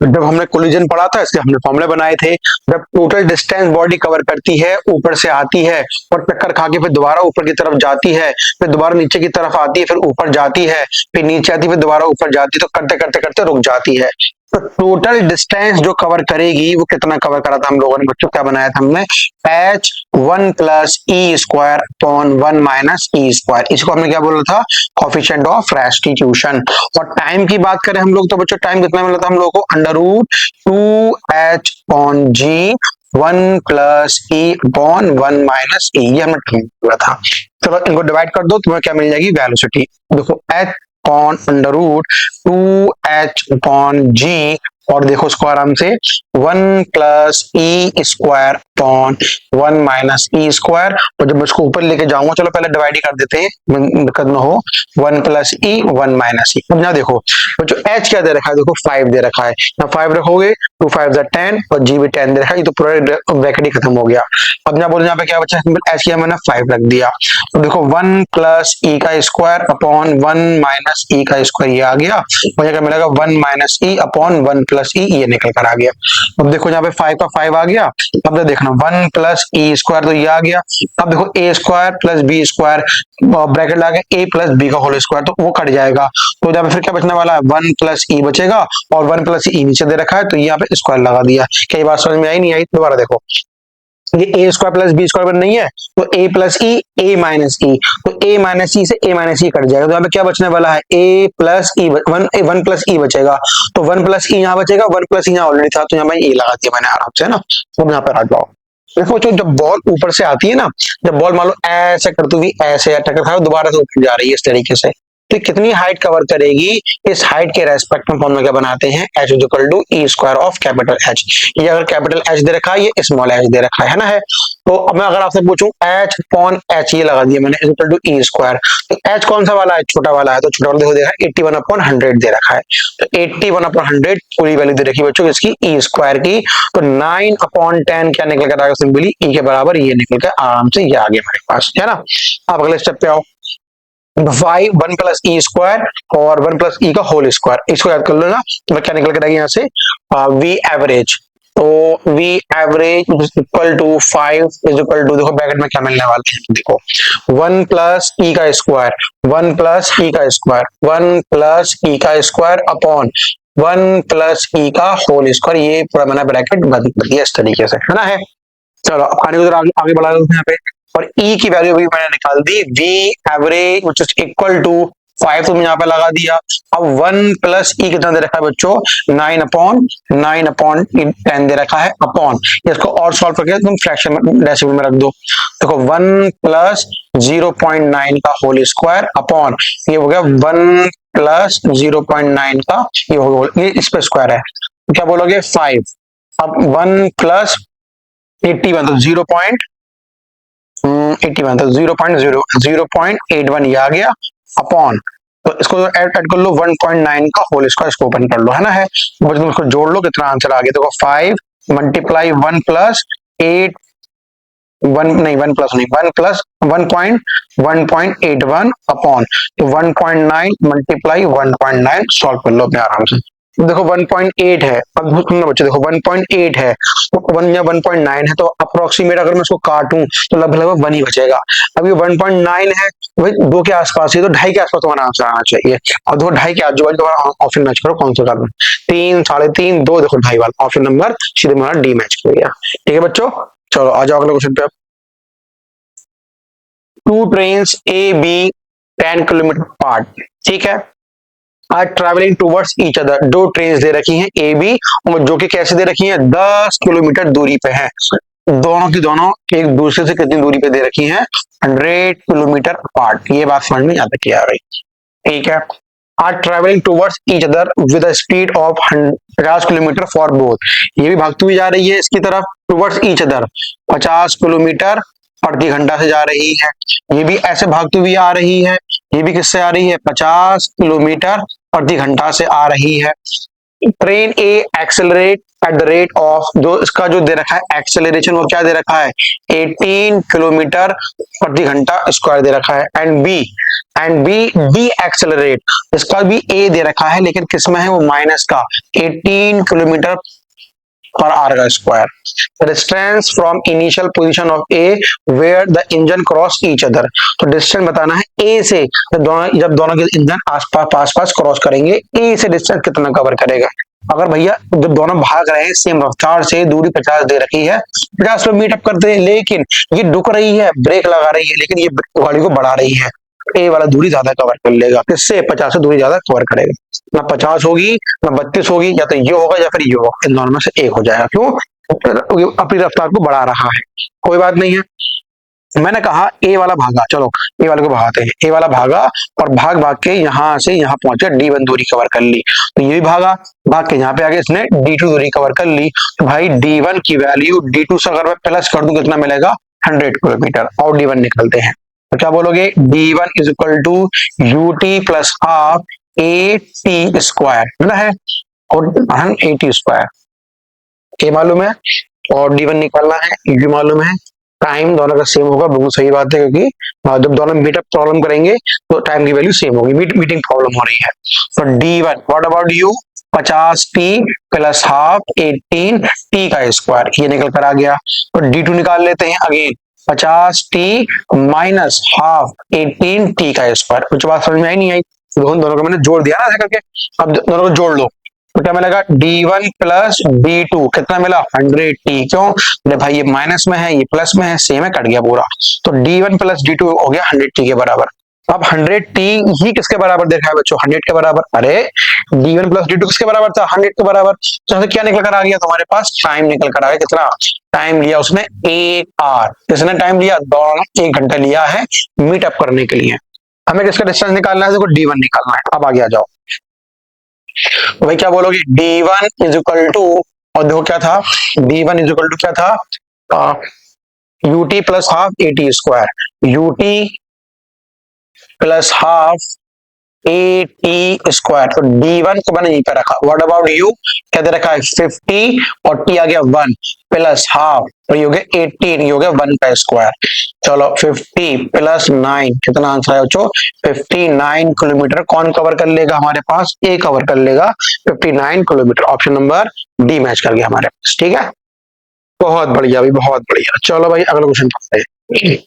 जब हमने कोलिजन पढ़ा था, इसके हमने फॉर्मूले बनाए थे। जब टोटल डिस्टेंस बॉडी कवर करती है, ऊपर से आती है और टक्कर खा के फिर दोबारा ऊपर की तरफ जाती है, फिर दोबारा नीचे की तरफ आती है, फिर ऊपर जाती है, फिर नीचे आती है, फिर दोबारा ऊपर जाती है, तो करते करते करते रुक जाती है। तो टोटल डिस्टेंस जो कवर करेगी वो कितना कवर करा था हम लोगों ने बच्चों, क्या बनाया था हमने, h1 plus E square upon 1 minus E square. इसको हमने क्या बोला था, कोफिशिएंट ऑफ रेस्टिट्यूशन। और टाइम की बात करें हम लोग, तो बच्चों टाइम कितना मिला था हम लोगों को, √2h अपॉन जी 1 प्लस ई अपॉन 1 माइनस ई, ये हमने टाइम बोला था। चलो इनको डिवाइड कर दो, तुम्हें क्या मिल जाएगी, वेलोसिटी। देखो h अपॉन √2h अपॉन जी, और देखो उसको आराम से 1 plus E square upon 1 minus E square. और जब इसको ऊपर लेके जाऊंगा, चलो पहले डिवाइड ही कर देते हैं, दिक्कत ना हो, 1 प्लस ई 1 माइनस ई। अब यहाँ देखो जो h क्या दे रखा है, देखो 5 दे रखा है, यहाँ 5 रखोगे 2 5 10 और जी भी 10 दे रखा है, ये तो पूरा ब्रैकेट ही खत्म हो गया। अब यहाँ बोलो यहाँ पे क्या बचा, h किया मैंने 5 रख दिया, तो देखो 1 प्लस ई का स्क्वायर अपॉन 1 माइनस ई का स्क्वायर, ये आ गया। मुझे क्या मिलेगा, 1 माइनस ई अपॉन 1 प्लस ई, ये निकल कर आ गया। अब देखो यहाँ पे 5 का 5 आ गया। अब तो देखना 1 प्लस ई स्क्वायर, तो ये आ गया। अब देखो A square plus B square, bracket लगा के ए प्लस बी का होल स्क्वायर, तो वो कट जाएगा। तो यहाँ पे फिर क्या बचने वाला है, 1 प्लस ई बचेगा, और 1 प्लस ई नीचे दे रखा है, तो यहाँ पे स्क्वायर लगा दिया। क्या ये बात समझ में आई, नहीं आई, दोबारा देखो, ये ए स्क्वायर प्लस बी स्क्वायर नहीं है, तो ए प्लस ई ए माइनस ई, तो ए माइनस ई से ए माइनस ई कट जाएगा। तो यहाँ पे क्या बचने वाला है, ए प्लस ई, 1 प्लस ई बचेगा, तो 1 प्लस ई यहाँ बचेगा, 1 प्लस ई यहाँ ऑलरेडी था, तो यहाँ पे ए लगा दिया मैंने आराम से, ना। अब यहाँ पे आ जाओ, देखो जब बॉल ऊपर से आती है ना, जब बॉल मान लो ऐसे करती हुई ऐसे टक्कर खाओ, दोबारा से ऊपर जा रही है इस तरीके से, तो कितनी हाइट कवर करेगी, इस हाइट के रेस्पेक्ट में फॉर्मूला क्या बनाते हैं, h is equal to E square of capital H। ये अगर कैपिटल H दे रखा है, ये स्मॉल h दे रखा है ना। है तो अब मैं अगर आपसे पूछूं h अपॉन h, ये लगा दिया मैंने, is equal to E square. तो h कौन सा वाला है, छोटा वाला है, तो छोटा वाला देखो देखा 81 अपॉन 100 दे रखा है। तो 81 अपॉन 100 पूरी वैल्यू दे रखी बच्चों इसकी ई स्क्वायर की। तो 9 अपॉन 10 क्या निकल कर आएगा, सिंपली ई के बराबर ये निकल कर आराम से ये आ गया हमारे पास, है ना। अब अगले स्टेप पे आओ, वाई 1 प्लस ई स्क्वायर और 1 प्लस ई का होल स्क्वायर, इसको याद कर लो ना। तो क्या निकल कर आएगा यहाँ से, वी एवरेज। तो V average equal to 5 is equal to, देखो ब्रैकेट में क्या मिलने वाला है, देखो 1 प्लस ई का स्क्वायर, 1 प्लस ई का स्क्वायर, 1 प्लस ई का स्क्वायर अपॉन 1 प्लस ई का होल स्क्वायर। ये पूरा मैंने ब्रैकेट बंद कर दिया इस तरीके से, है ना। है चलो अब खाने को जरा आगे बढ़ा देते हैं यहाँ पे, और ई की वैल्यू भी मैंने निकाल दी, V average which is equal to 5 तो मैं यहाँ पे लगा दिया। अब 1 प्लस ई कितना दे रखा है बच्चों, 9 अपॉन 10 दे रखा है अपॉन, इसको और सॉल्व करके तुम फ्रैक्शन में डेसिमल में रख दो। देखो 1 प्लस 0.9 का होल स्क्वायर अपॉन, ये हो गया 1 प्लस 0.9 का, ये हो गया, ये इस पे स्क्वायर है, तो क्या बोलोगे 5। अब 1 प्लस 81 तो 0.81 तो 0.81 ये आ गया अपॉन, तो इसको ऐड कर लो 1.9 का होल स्क्वायर, इसको ओपन कर लो, है ना। है तुम इसको जोड़ लो, कितना आंसर आ गया, देखो 5 मल्टीप्लाई 1 प्लस 8 1 नहीं 1 प्लस नहीं 1 प्लस 1.81 अपॉन, तो 1.9 मल्टीप्लाई 1.9 सॉल्व कर लो अपने आराम से। देखो 1.8 है, अब बच्चों देखो 1.8 है, तो 1 या 1.9 है, तो अप्रोक्सीमेट अगर मैं इसको काटूं तो लगभग 1 ही बचेगा। अब ये 1.9 है, भाई 2 के आसपास ही, तो 2.5 के आसपास तुम्हारा आंसर आना चाहिए। और देखो 2.5 के आजू बाजू तुम्हारा ऑप्शन मैच करो, कौन सा करना, 3, 3.5, 2, देखो 2.5 वाला ऑप्शन नंबर सीधे हमारा डी मैच कर गया। ठीक है बच्चों, चलो आ जाओ अगले क्वेश्चन पे। 2 trains A B 10 kilometre part, ठीक है, are travelling towards each other. 2 train दे रखी हैं ए बी, जो कि कैसे दे रखी हैं, 10 किलोमीटर दूरी पे है। दोनों की दोनों एक दूसरे से कितनी दूरी पे दे रखी हैं, 100 किलोमीटर अपार्ट। ये बात समझ में आता क्या आ रही, ठीक है। Are travelling towards each other with speed of 50 kilometre for both. ये भी भागती हुई जा रही है इसकी तरफ, टूवर्ड्स ईच अदर 50 किलोमीटर प्रति घंटा से जा रही है। ये भी ऐसे भागती हुई आ रही है, ये भी किससे आ रही है, 50 किलोमीटर प्रति घंटा से आ रही है। Train A accelerate at the rate of, जो इसका जो दे रखा है एक्सेलरेशन वो क्या दे रखा है, 18 किलोमीटर प्रति घंटा स्क्वायर दे रखा है। एंड बी डी एक्सेलरेट, इसका भी ए दे रखा है, लेकिन किसमें है वो माइनस का, 18 किलोमीटर पर आवर का square. Distance from initial position of A where the engine cross each other. तो डिस्टेंस बताना है ए से, जब दोनों के इंजन आसपास पास क्रॉस करेंगे, ए से डिस्टेंस कितना कवर करेगा। अगर भैया जब दोनों भाग रहे हैं सेम रफ्तार से, दूरी 50 दे रखी है, 50 पे मीटअप करते हैं, लेकिन ये रुक रही है, ब्रेक लगा रही है, लेकिन ये गाड़ी को बढ़ा रही है, ए वाला दूरी ज्यादा कवर कर लेगा, किससे, 50 से दूरी ज्यादा कवर करेगा। ना 50 होगी ना 32 होगी, या तो ये होगा या फिर ये होगा, इन दोनों में से एक हो जाएगा। क्यों, अपनी रफ्तार को बढ़ा रहा है। कोई बात नहीं है, मैंने कहा ए वाला भागा, चलो ए वाले को भागाते हैं। ए वाला भागा और भाग भाग के यहां से यहां पहुंचे, D1 दूरी कवर कर ली, तो ये भी भागा, भाग के यहाँ पे आगे इसने D2 दूरी कवर कर ली। तो भाई D1 की वैल्यू D2 से अगर मैं प्लस कर दूं कितना मिलेगा, 100 किलोमीटर, और D1 निकलते हैं। तो क्या बोलोगे, D1 is equal to UT plus half AT square है, और 80 स्क्वायर, ए मालूम है और D1 निकालना है, ये भी मालूम है। टाइम दोनों का सेम होगा, बिल्कुल सही बात है, क्योंकि जब दोनों मीटअप प्रॉब्लम करेंगे तो टाइम की वैल्यू सेम होगी, मीटिंग प्रॉब्लम हो रही है। तो D1 what about you, 50t plus half 18t का स्क्वायर, ये निकल कर आ गया। तो D2 निकाल लेते हैं again, 50t minus half 18t का स्क्वायर। कुछ बात समझ में आई नहीं आई, दोनों को मैंने जोड़ दिया ना ऐसा करके, अब दोनों को जोड़ लो, तो क्या मिलेगा, D1 प्लस D2 कितना मिला, 100t। क्यों, अरे भाई ये माइनस में है, ये प्लस में है, सेम है, कट गया पूरा। तो D1 प्लस D2 हो गया 100t के बराबर। अब 100t ही किसके बराबर देखा है बच्चों, 100 के बराबर। अरे D1 प्लस D2 किसके बराबर था, 100 के बराबर। तो क्या निकल कर आ गया तुम्हारे पास, टाइम निकल कर आ गया। कितना टाइम लिया उसने, 1 आवर। किसने टाइम लिया, दोनों 1 घंटा लिया है मीटअप करने के लिए। हमें किसका डिस्टेंस निकालना है, देखो D1 निकालना है। अब आगे आ जाओ भाई, क्या बोलोगे, D1 इज इक्वल टू, और देखो क्या था, D1 इज इक्वल टू क्या था, UT plus half AT square, UT plus half AT square. तो D1 को मैंने यहीं पे रखा। व्हाट अबाउट U, क्या दे रखा है 50 और T आ गया 1 प्लस हाफ, तो ये हो गया 18, ये हो गया 1 का स्क्वायर। चलो 50 प्लस 9, कितना आंसर है बच्चों, 59 किलोमीटर। कौन कवर कर लेगा हमारे पास, A कवर कर लेगा 59 kilometre. Option number D match कर गया हमारे पास, ठीक है। बहुत बढ़िया भाई, बहुत बढ़िया। चलो भाई अगला क्वेश्चन पढ़ते हैं।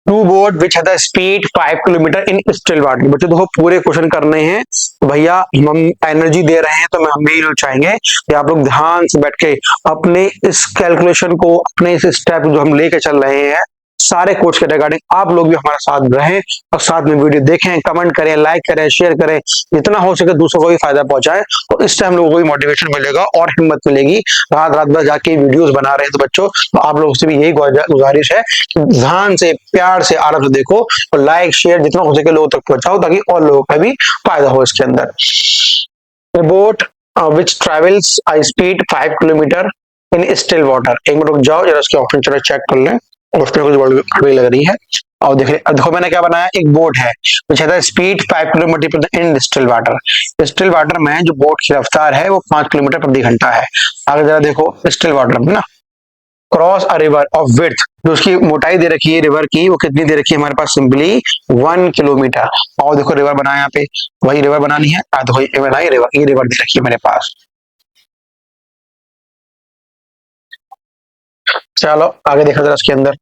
Two boat which has speed 5 kilometre in still water. बच्चों देखो पूरे क्वेश्चन करने हैं भैया, हम एनर्जी दे रहे हैं तो हम भी चाहेंगे कि आप लोग ध्यान से बैठ के अपने इस कैलकुलेशन को, अपने इस स्टेप जो हम लेके चल रहे हैं सारे कोर्स के रिगार्डिंग, आप लोग भी हमारे साथ रहें और साथ में वीडियो देखें, कमेंट करें, लाइक करें, शेयर करें, जितना हो सके दूसरों को भी फायदा पहुंचाएं। तो इससे हम लोगों को भी मोटिवेशन मिलेगा और हिम्मत मिलेगी। रात रात भर जाके वीडियोस बना रहे हैं तो बच्चों, तो आप लोगों से भी यही गुजारिश है कि ध्यान से, प्यार से, आराम से देखो और लाइक शेयर जितना हो सके लोगों तक पहुंचाओ, ताकि और लोगों का भी फायदा हो इसके अंदर। Boat which travels I speed 5 kilometre in still water. एक मिनट रुक जाओ जरा, इसके ऑप्शन चलो चेक कर लें, उसमें कुछ बड़ी लग रही है। और देखो मैंने क्या बनाया, एक बोट है विच has speed 5 kilometre in still water. Still water में जो बोट की रफ्तार है वो 5 किलोमीटर प्रति घंटा है। आगे जरा देखो, स्टिल वाटर में ना cross a river of width, जो उसकी मोटाई दे रखी है रिवर की, वो कितनी दे रखी है हमारे पास, सिंपली 1 किलोमीटर। और देखो रिवर बनाया यहाँ पे, वही रिवर बनानी है, देखो ये बनाई रिवर, ये रिवर दे रखी है मेरे पास। चलो आगे देखा जरा इसके अंदर,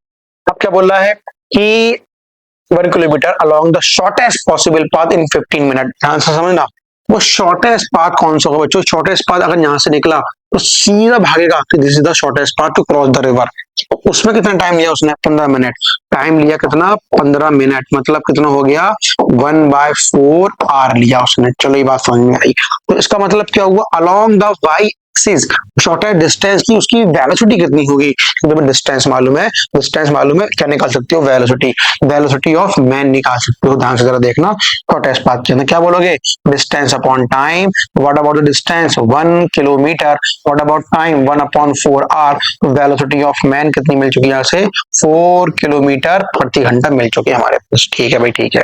अब क्या बोल रहा है कि 1 kilometre along the shortest possible path in 15 minute. ध्यान से समझना, वो शॉर्टेस्ट पाथ कौन सा होगा बच्चों, शॉर्टेस्ट पाथ अगर यहाँ से निकला तो सीधा भागेगा कि this is the shortest path to cross the river. उसमें कितना टाइम लिया उसने, 15 मिनट। टाइम लिया कितना, 15 मिनट, मतलब कितना हो गया, 1/4 आवर लिया उसने। चलो ये बात समझ में आई। तो इसका मतलब क्या हुआ, along the Y axis, shortest distance की उसकी वेलोसिटी कितनी होगी। तुम्हें डिस्टेंस मालूम है, डिस्टेंस मालूम है, क्या निकाल सकते हो, वेलोसिटी, वेलोसिटी ऑफ मैन निकाल सकते हो। ध्यान से जरा देखना, शॉर्टेस्ट पाथ के अंदर क्या बोलोगे, distance upon time. What about the distance, 1 kilometre. What about time, 1/4 hour. Velocity of man कितनी मिल चुकी है, यहाँ से 4 किलोमीटर प्रति घंटा मिल चुकी है हमारे पास, ठीक है भाई, ठीक है।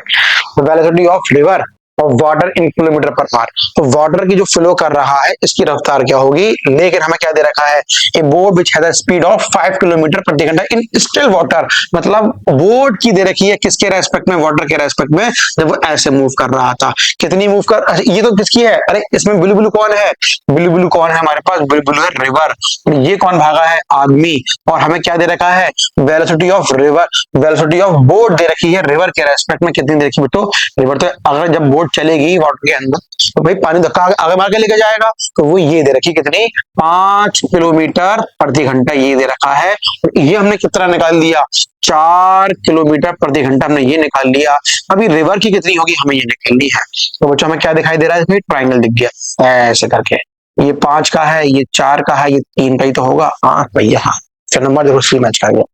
वेलोसिटी ऑफ रिवर और water in kilometre per our. तो वाटर की जो फ्लो कर रहा है इसकी रफ्तार क्या होगी, लेकिन हमें क्या दे रखा है, ए boat which has a speed of 5 kilometre प्रति घंटा इन स्टिल वाटर। मतलब बोट की दे रखी है किसके रेस्पेक्ट में, वाटर के रेस्पेक्ट में, जब वो ऐसे मूव कर रहा था। कितनी मूव कर, ये तो किसकी है, अरे इसमें ब्लू ब्लू कौन है, ब्लू ब्लू कौन है हमारे पास, ब्लू ब्लू है रिवर। ये कौन भागा है, आदमी। और हमें क्या दे रखा है, velocity of river, velocity of boat दे रखी है रिवर के रेस्पेक्ट में, कितनी दे रखी है तो रिवर, तो अगर जब बोट चलेगी वाटर के अंदर तो भाई पानी धक्का आगे मार के लेके जाएगा, तो वो ये दे रखी कितनी, 5 किलोमीटर प्रति घंटा ये दे रखा है। ये हमने कितना निकाल दिया, 4 किलोमीटर प्रति घंटा हमने ये निकाल लिया। अभी रिवर की कितनी होगी हमें ये निकालनी है। तो बच्चों हमें क्या दिखाई दे रहा है, ट्राइंगल दिख गया ऐसे करके, ये 5 का है, ये 4 का है, ये 3 का ही तो होगा। हाँ भैया, हाँ, फिर नंबर देखो सी मैच कर गया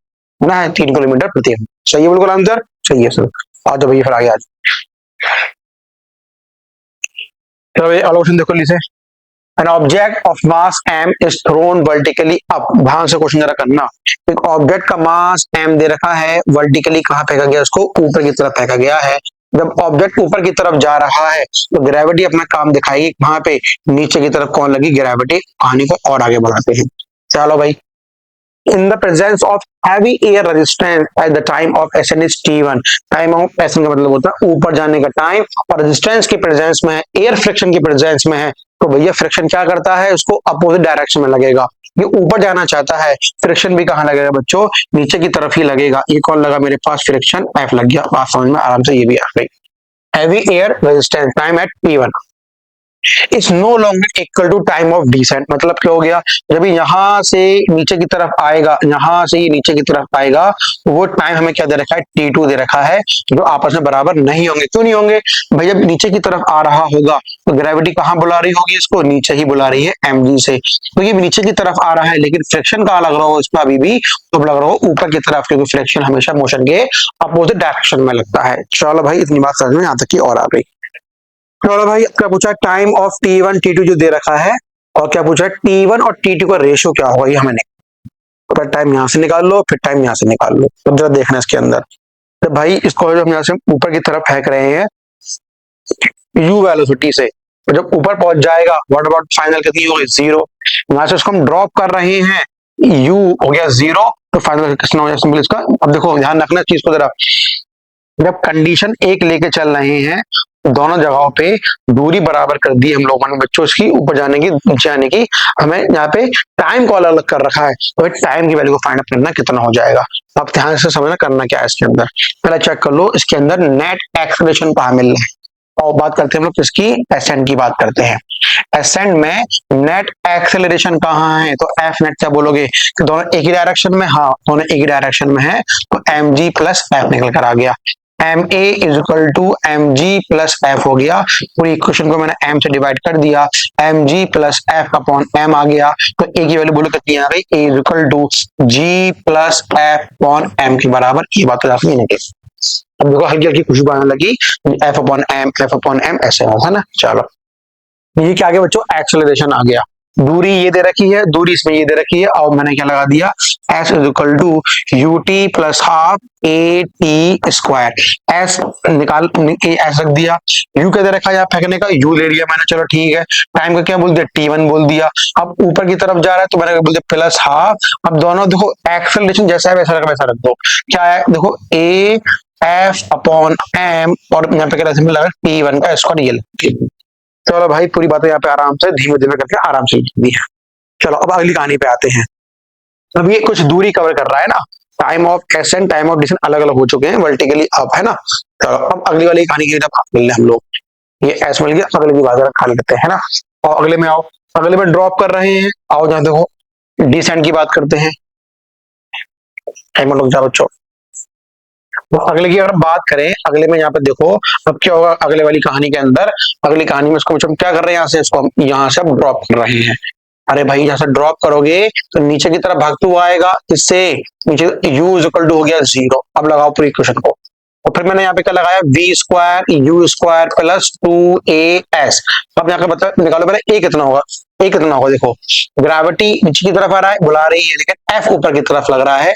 ना, है 3 किलोमीटर प्रति घंटा। सही है बिल्कुल आंसर, सही है सर। आ जाओ भैया फिर आगे आ जाओ। चलो ये ऑप्शन देखो लीजिए, an object of mass m is thrown vertically up. ध्यान से क्वेश्चन जरा करना, एक ऑब्जेक्ट का मास m दे रखा है, वर्टिकली कहाँ फेंका गया, उसको ऊपर की तरफ फेंका गया है। जब ऑब्जेक्ट ऊपर की तरफ जा रहा है तो ग्रेविटी अपना काम दिखाएगी, वहां पे नीचे की तरफ कौन लगी, ग्रेविटी। कहानी को और आगे बढ़ाते हैं, चलो भाई। in the presence of heavy air resistance at the time of ascent is t1। Time of ascent का मतलब होता है ऊपर जाने का टाइम, और रेजिस्टेंस के प्रेजेंस में है, एयर फ्रिक्शन की प्रेजेंस में है, तो भैया फ्रिक्शन क्या करता है, उसको अपोजिट डायरेक्शन में लगेगा। ये ऊपर जाना चाहता है, फ्रिक्शन भी कहाँ लगेगा बच्चों, नीचे की तरफ ही लगेगा। ये कौन लगा मेरे पास, फ्रिक्शन, एफ लग गया। बात समझ में आराम से ये भी आ गई। Heavy air resistance time at t1। Is no longer equal to time of descent. मतलब क्या हो गया, जब यहाँ से नीचे की तरफ आएगा, यहाँ से ये नीचे की तरफ आएगा, वो टाइम हमें क्या दे रखा है, T2 दे रखा है, जो आपस में बराबर नहीं होंगे। क्यों नहीं होंगे भाई, जब नीचे की तरफ आ रहा होगा तो ग्रेविटी कहाँ बुला रही होगी, इसको नीचे ही बुला रही है mg से। तो ये नीचे की तरफ आ रहा है, लेकिन फ्रिक्शन कहाँ लग रहा हो इसका अभी भी, तो लग रहा हो ऊपर की तरफ, क्योंकि फ्रिक्शन हमेशा मोशन के अपोजिट डायरेक्शन में लगता है। चलो भाई, इतनी बात समझ में यहाँ तक की और आ गई। चलो भाई, क्या पूछा, टाइम ऑफ T1 T2 जो दे रखा है, और क्या पूछा T1 और T2 का रेशियो क्या होगा, ये हमें नहीं। टाइम यहाँ से निकाल लो, फिर टाइम यहाँ से निकाल लो, तो जरा देखना इसके अंदर। तो भाई इसको जब हम यहाँ से ऊपर की तरफ फेंक रहे हैं u वेलोसिटी से, तो जब ऊपर पहुंच जाएगा, व्हाट अबाउट फाइनल कितनी होगी, 0। यहाँ से उसको हम ड्रॉप कर रहे हैं, u हो गया 0, तो फाइनल कितना हो जाएगा सिंपल इसका। अब देखो ध्यान रखना चीज को जरा, जब कंडीशन एक लेके चल रहे हैं, दोनों जगहों पे दूरी बराबर कर दी हम लोगों ने बच्चों, इसकी ऊपर जाने की नीचे आने की, हमें यहाँ पे टाइम को अलग अलग कर रखा है, तो टाइम की वैल्यू को फाइंड आउट करना कितना हो जाएगा। अब ध्यान से समझना करना क्या है इसके अंदर। पहले चेक कर लो इसके अंदर नेट एक्सेलरेशन कहाँ मिल रहा है, और बात करते हैं हम लोग किसकी, एसेंट की बात करते हैं। एसेंट में नेट एक्सेलरेशन कहाँ है, तो एफ नेट क्या बोलोगे कि दोनों एक ही डायरेक्शन में, हाँ दोनों एक ही डायरेक्शन में है, तो mg प्लस एफ निकल कर आ गया। ma is equal to mg plus F हो गया, पूरी इक्वेशन को मैंने m से डिवाइड कर दिया, mg plus F upon m आ गया, तो a की वैल्यू बोलो कितनी आ गई, a is equal to g plus F upon m के बराबर। ये बात तो आपने नहीं की। अब देखो हल्की हल्की खुशबू आने लगी, एफ अपॉन एम ऐसे है ना। चलो ये क्या आ गया बच्चों, एक्सेलरेशन आ गया। दूरी ये दे रखी है, दूरी इसमें ये दे रखी है, और मैंने क्या लगा दिया, s is equal to U T plus half A T square. S निकाल एस रख दिया, u क्या दे रखा है, फेंकने का u ले लिया मैंने, चलो ठीक है। टाइम का क्या बोल दिया, T1 बोल दिया। अब ऊपर की तरफ जा रहा है तो मैंने बोल दिया प्लस हाफ। अब दोनों देखो एक्सेलरेशन जैसा है वैसा रख दो, क्या है देखो a एफ अपॉन एम, और यहाँ पे क्या लगा T1 का स्क्वायर, ये। चलो भाई पूरी बातें यहाँ पे आराम से धीमे धीमे करके आराम से लिख दी है। चलो अब अगली कहानी पे आते हैं। अब ये कुछ दूरी कवर कर रहा है ना, time of ascent time of descent अलग अलग हो चुके हैं, वर्टिकली अप है ना। चलो अब अगली वाली कहानी की बात कर ले हम लोग, ये एस मिल गया, अगले की बात खा लेते हैं ना। और अगले में आओ, अगले में ड्रॉप कर रहे हैं, आओ जहाँ देखो डिसेंट की बात करते हैं। टाइम लोग जाओ बच्चों, तो अगले की अगर बात करें, अगले में यहाँ पे देखो अब क्या होगा अगले वाली कहानी के अंदर। अगली कहानी में इसको हम क्या कर रहे हैं, यहाँ से इसको हम यहाँ से ड्रॉप कर रहे हैं। अरे भाई यहाँ से ड्रॉप करोगे तो नीचे की तरफ भागते हुआ आएगा, इससे नीचे u इज इक्वल टू हो गया 0। अब लगाओ पूरी इक्वेशन को, और फिर मैंने यहाँ पे क्या लगाया, v square u square plus 2as। अब यहाँ पे बता निकालो पहले a कितना होगा, a कितना होगा, देखो ग्रेविटी नीचे की तरफ आ रहा है, बुला रही है, लेकिन f ऊपर की तरफ लग रहा है।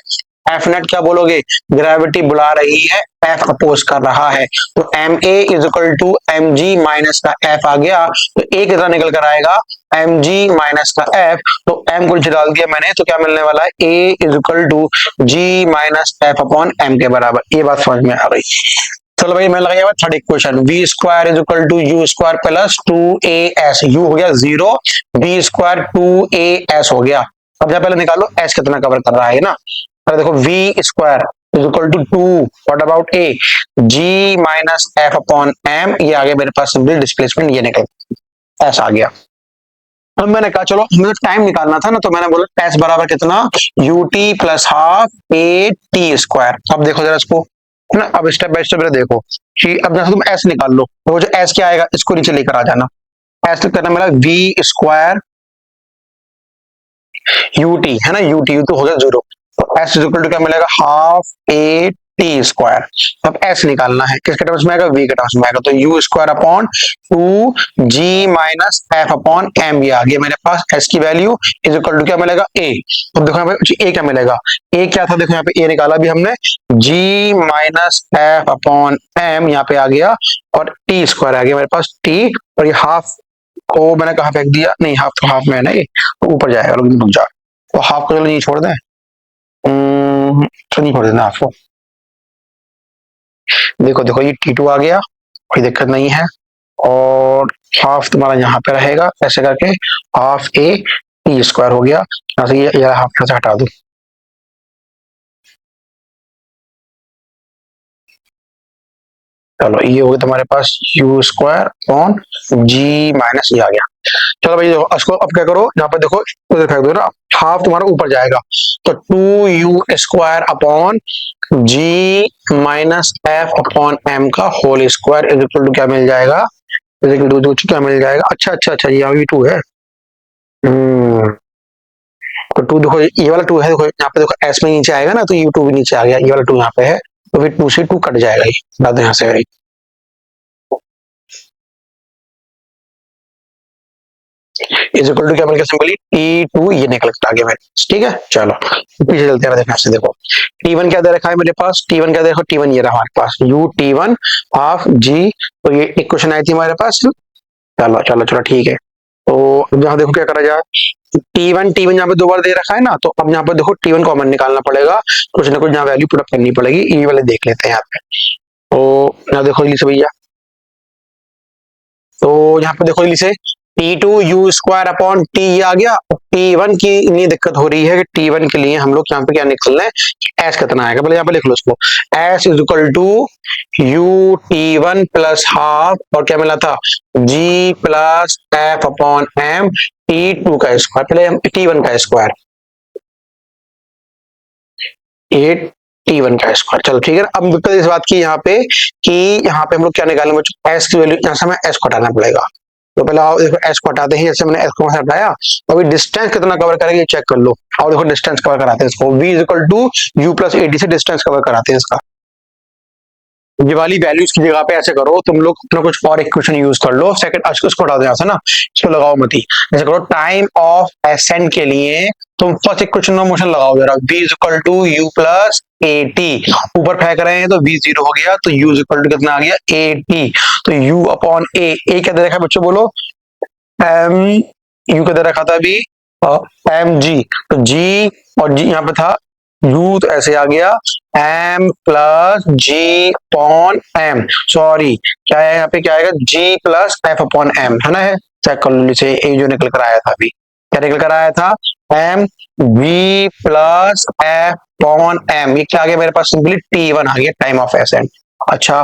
एफ नेट क्या बोलोगे, ग्रेविटी बुला रही है, एफ अपोज कर रहा है, तो M A is equal to M G minus का एफ आ गया, तो ए कितना निकल कर आएगा, एम जी माइनस का एफ, तो एम को नीचे डाल दिया मैंने, तो क्या मिलने वाला है, A is equal to G minus F upon M के बराबर। ये बात समझ में आ गई। चलो भाई मैं लगाया third equation, V square is equal to U square plus 2as, U हो गया 0, बी स्क्वायर 2as हो गया। अब पहले निकालो एस कितना कवर कर रहा है ना, देखो v square is equal to 2, what about a, g minus F upon M, ये आ गया मेरे पास सिंपल डिस्प्लेसमेंट, ये निकल ऐसा आ गया। अब मैंने कहा चलो हमें टाइम निकालना था ना, तो मैंने बोला एस बराबर कितना, you T plus half A T square. अब देखो जरा इसको ना, अब स्टेप बाय स्टेप देखो कि अब जैसे तुम एस निकाल लो, तो जो एस क्या आएगा इसको नीचे लेकर आ जाना, एस करना मेरा वी स्क्वायर यू टी है ना, यू टी तो हो गया 0, तो एस इज इक्वल टू क्या मिलेगा, हाफ ए टी स्क्वायर। अब एस निकालना है, किसके टर्म्स में आएगा, वी के टर्म्स में आएगा, तो U square upon 2g minus F upon M, ये आ गया मेरे पास। एस की वैल्यू इज इक्वल टू क्या मिलेगा, ए। तो देखो यहाँ पे ए क्या मिलेगा, ए क्या था, देखो यहाँ पे ए निकाला भी हमने, g minus F upon M यहाँ पे आ गया, और टी स्क्वायर आ गया मेरे पास टी, और ये हाफ को मैंने कहा फेंक दिया, नहीं हाफ तो हाफ में है ना, ये तो ऊपर जाएगा, रुक जा, तो हाफ को चलो नहीं छोड़ दें, तो नहीं छोड़ देना आपको। देखो देखो ये T2 आ गया, कोई दिक्कत नहीं है, और हाफ तुम्हारा यहाँ पे रहेगा, ऐसे करके हाफ ए टी स्क्वायर हो गया, यहाँ से ये हाफ से हटा दो। चलो ये हो गया तुम्हारे पास U square upon G minus ये आ गया। चलो भाई देखो इसको अब क्या करो, यहाँ पे देखो उधर फेंक दो ना, हाफ तुम्हारा ऊपर जाएगा, तो 2u² upon G minus F upon M का whole square is equal to क्या मिल जाएगा, इज इक्वल टू क्या मिल जाएगा। अच्छा अच्छा अच्छा, ये भी 2 है। तो 2 देखो ये वाला 2 है, देखो यहाँ पे देखो एस में नीचे आएगा ना, तो ये 2 भी नीचे आ गया, ये वाला 2 यहाँ पे है, तो फिर 2 से 2 कट जाएगा, ये बता दो यहाँ से। इज इक्वल टू क्या मिल गया सिंपली, T2 ये निकल कर आ गया मेरे, ठीक है। चलो पीछे चलते हैं, देखना से देखो T1 क्या दे रखा है मेरे पास, T1 क्या देखो, T1 ये रहा हमारे पास U T1 हाफ G, तो ये एक क्वेश्चन आई थी हमारे पास। चलो चलो चलो ठीक है, तो अब यहाँ देखो क्या करा जाए, T1 यहाँ पे 2 बार दे रखा है ना, तो अब यहाँ पे देखो T1 कॉमन निकालना पड़ेगा, कुछ ना कुछ यहाँ वैल्यू पुट अप करनी पड़ेगी, ये वाले देख लेते हैं यहाँ पे। तो यहाँ देखो जल्दी से भैया, तो यहाँ पे देखो जल्दी से T2u² अपॉन टी ये आ गया। T1 की इतनी दिक्कत हो रही है कि T1 के लिए हम लोग यहाँ पे क्या निकलना है, एस कितना आएगा, पहले यहाँ पे लिख लो उसको, S is equal to U T1 plus half और क्या मिला था G plus F upon M T2 का स्क्वायर, पहले T1 का स्क्वायर 8 T1 का स्क्वायर। चलो ठीक है, अब दिक्कत इस बात की यहाँ पे कि यहाँ पे हम लोग क्या निकालेंगे बच्चों, एस की वैल्यू, यहाँ से हमें एस को हटाना पड़ेगा। तो पहले आओ देखो एस को हटाते हैं, जैसे मैंने एस को हटाया, अभी डिस्टेंस कितना कवर करेगा ये चेक कर लो। और देखो डिस्टेंस कवर कराते हैं इसको, v is equal to U plus at से डिस्टेंस कवर कराते हैं इसका। ये वाली वैल्यूज की जगह पे ऐसे करो तुम लोग अपना कुछ और इक्वेशन यूज कर लो, सेकंड इसको हटा दो यहाँ से ना, इसको लगाओ मत ही, जैसे करो टाइम ऑफ एसेंट के लिए तुम फर्स्ट इक्वेशन में मोशन लगाओ जरा, v is equal to U plus at, ऊपर फेंक रहे हैं तो v 0 हो गया, तो u इज इक्वल टू कितना आ गया 80, तो u अपॉन ए क्या दे रखा है बच्चों बोलो, एम यू का दे रखा था अभी एम जी, तो जी और जी यहाँ पे था यू, तो ऐसे आ गया एम प्लस जी अपॉन एम, सॉरी क्या है यहाँ पे, क्या आएगा जी प्लस एफ अपॉन एम, है ना, है चेक कर लो नीचे, ये जो निकल कर आया था अभी, क्या निकल कर आया था M V plus F upon M, ये क्या आ गया मेरे पास सिंपली T1 आ गया, टाइम ऑफ एसेंट। अच्छा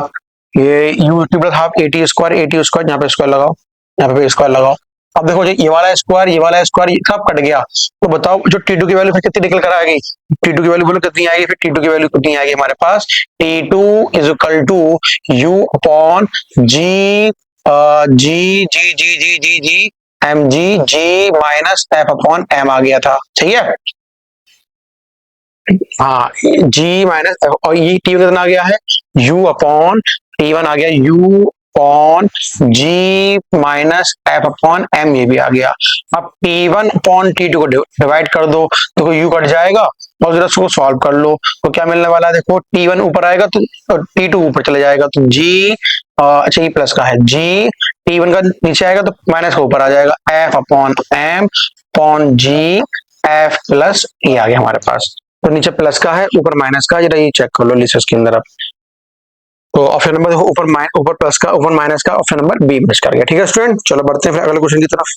ये you T plus half eighty square यहाँ पे स्क्वायर लगाओ, यहाँ पे स्क्वायर लगाओ। अब देखो ये वाला स्क्वायर सब कट गया, तो बताओ जो T2 की वैल्यू फिर कितनी निकल कर आ गई, T2 की वैल्यू बोलो कितनी आएगी, फिर T2 की वैल्यू कितनी आएगी हमारे पास, T2 is equal to U upon G G G G G G G M G G minus F upon M आ गया था, सही है। हाँ जी माइनस एफ, और ये T1 कितना आ गया है U अपॉन T1 आ गया U upon G minus F upon M, ये भी आ गया। अब T1 अपॉन T2 को डिवाइड कर दो, देखो U कट जाएगा, और जरा उसको सॉल्व कर लो, तो क्या मिलने वाला है, देखो T1 ऊपर आएगा तो T2 ऊपर चले जाएगा, तो G अच्छा ये प्लस का है, G T1 का नीचे आएगा तो माइनस का ऊपर आ जाएगा, F upon M upon G F plus ये आ गया हमारे पास, तो नीचे प्लस का है ऊपर माइनस का, जरा ये चेक कर लो लिस्ट के अंदर। अब तो ऑप्शन नंबर देखो ऊपर प्लस का ऊपर माइनस का, ऑप्शन नंबर बी मैच कर गया, ठीक है स्टूडेंट। चलो बढ़ते हैं फिर अगले क्वेश्चन की तरफ।